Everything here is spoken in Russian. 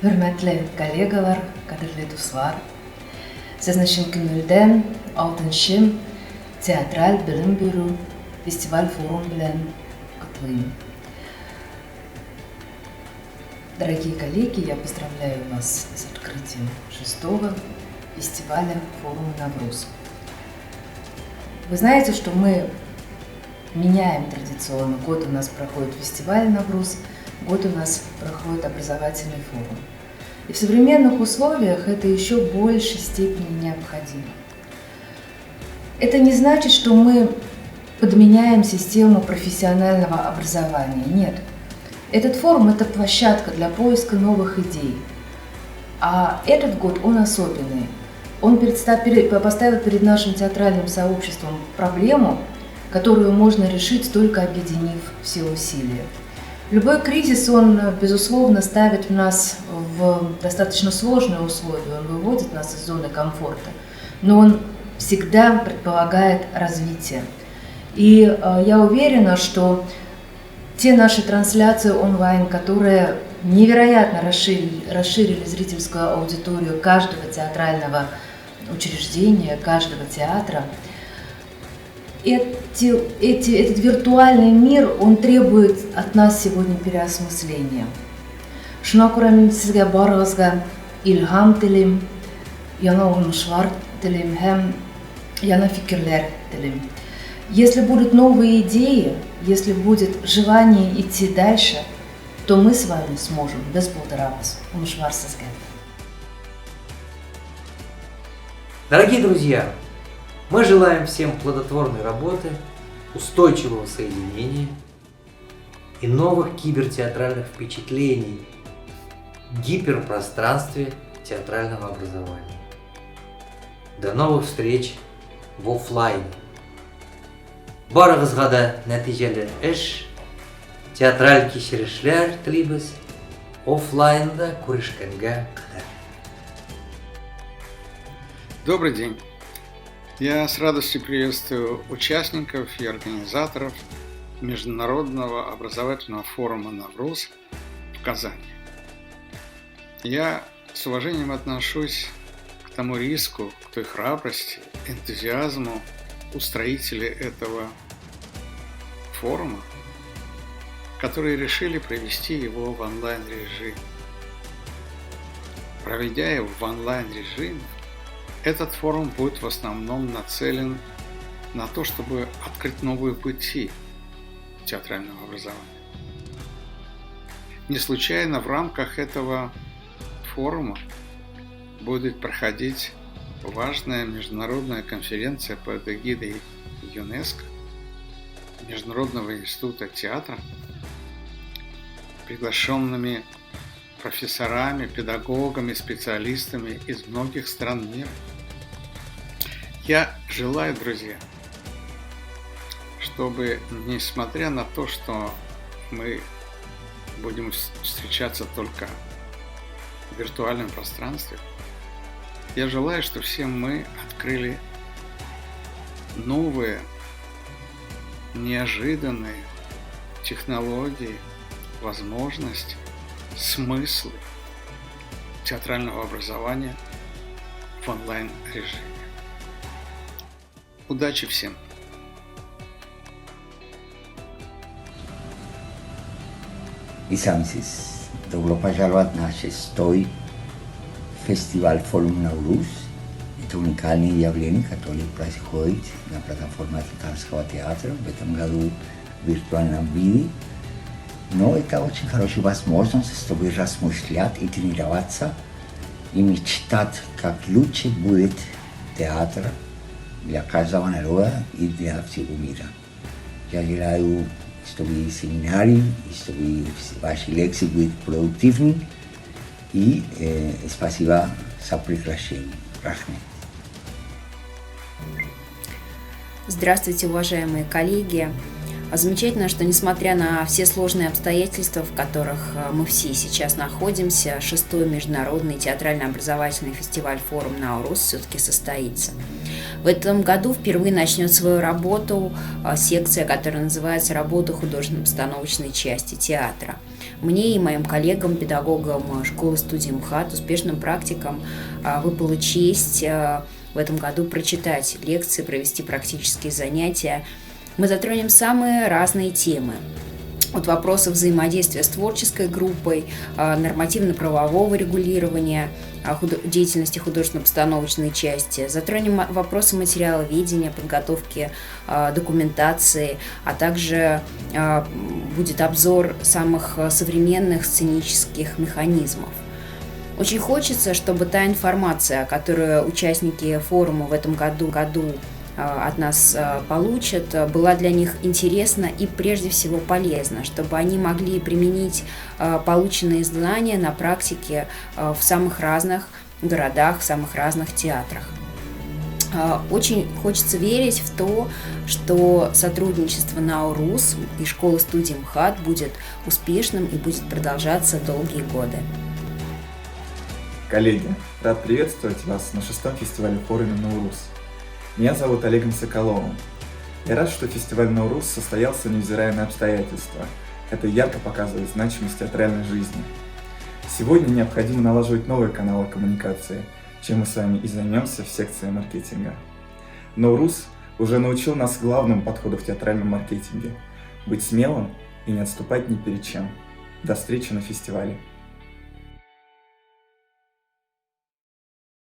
Hürmetli kollegalar, qadrli do'stlar, sizni shin ko'ngildan 6-chi teatral bilim беру festival forum bilan qutlayman. Дорогие коллеги, я поздравляю вас с открытием 6-го фестиваля форума Навруз. Вы знаете, что мы меняем традиционно. Год у нас проходит фестиваль Навруз, год у нас проходит образовательный форум. И в современных условиях это еще в большей степени необходимо. Это не значит, что мы подменяем систему профессионального образования. Нет. Этот форум – это площадка для поиска новых идей. А этот год, он особенный. Он поставил перед нашим театральным сообществом проблему, которую можно решить, только объединив все усилия. Любой кризис, он, безусловно, ставит нас в достаточно сложные условия, он выводит нас из зоны комфорта, но он всегда предполагает развитие. И я уверена, что те наши трансляции онлайн, которые невероятно расширили зрительскую аудиторию каждого театрального учреждения, каждого театра, этот виртуальный мир, он требует от нас сегодня переосмысления. Шуңа күрә мин сезгә барыгызга илһам телим, яңа уңышлар телим һәм яңа фикерләр телим. Если будут новые идеи, если будет желание идти дальше, то мы с вами сможем без булдырабыз. Уңышлар сезгә. Дорогие друзья, мы желаем всем плодотворной работы, устойчивого соединения и новых кибертеатральных впечатлений в гиперпространстве театрального образования. До новых встреч в офлайне. Барыгызга да нәтиҗәле эш, театраль кичерешләр телибез, офлайнда күрешкәнгә кадәр. Добрый день! Я с радостью приветствую участников и организаторов Международного образовательного форума «Навруз» в Казани. Я с уважением отношусь к тому риску, к той храбрости, энтузиазму устроителей этого форума, которые решили провести его в онлайн-режиме. Проведя его в онлайн-режиме, этот форум будет в основном нацелен на то, чтобы открыть новые пути театрального образования. Не случайно в рамках этого форума будет проходить важная международная конференция под эгидой ЮНЕСКО, Международного института театра, приглашенными профессорами, педагогами, специалистами из многих стран мира. Я желаю, друзья, чтобы, несмотря на то, что мы будем встречаться только в виртуальном пространстве, я желаю, чтобы все мы открыли новые, неожиданные технологии, возможности, смыслы театрального образования в онлайн-режиме. Удачи всем! Isamsis, Europa Jalvat na 6-й фестиваль форум Навруз. Это уникальное явление, которое происходит на платформе Африканского театра в этом году в виртуальном виде. Но это очень хорошая возможность, чтобы размышлять и тренироваться, и мечтать, как лучше будет театр для каждого народа и для всего мира. Я желаю, чтобы семинарий, чтобы ваши лекции были продуктивны, и спасибо за приглашение. Рахмет. Здравствуйте, уважаемые коллеги! Замечательно, что несмотря на все сложные обстоятельства, в которых мы все сейчас находимся, 6-й международный театрально-образовательный фестиваль «Форум Навруз» все-таки состоится. В этом году впервые начнет свою работу секция, которая называется «Работа художественно-постановочной части театра». Мне и моим коллегам, педагогам школы-студии МХАТ, успешным практикам выпала честь в этом году прочитать лекции, провести практические занятия. Мы затронем самые разные темы. От вопросов взаимодействия с творческой группой, нормативно-правового регулирования, деятельности художественно-постановочной части. Затронем вопросы материаловедения, подготовки документации, а также будет обзор самых современных сценических механизмов. Очень хочется, чтобы та информация, которую участники форума в этом году от нас получат, была для них интересна и прежде всего полезна, чтобы они могли применить полученные знания на практике в самых разных городах, в самых разных театрах. Очень хочется верить в то, что сотрудничество НАУ-РУС и школы-студии МХАТ будет успешным и будет продолжаться долгие годы. Коллеги, рад приветствовать вас на 6-м фестивале форуме НАУ-РУС. Меня зовут Олегом Соколовым. Я рад, что фестиваль НАУ-РУС состоялся, невзирая на обстоятельства. Это ярко показывает значимость театральной жизни. Сегодня необходимо налаживать новые каналы коммуникации, чем мы с вами и займемся в секции маркетинга. НАУ-РУС уже научил нас главному подходу в театральном маркетинге – быть смелым и не отступать ни перед чем. До встречи на фестивале.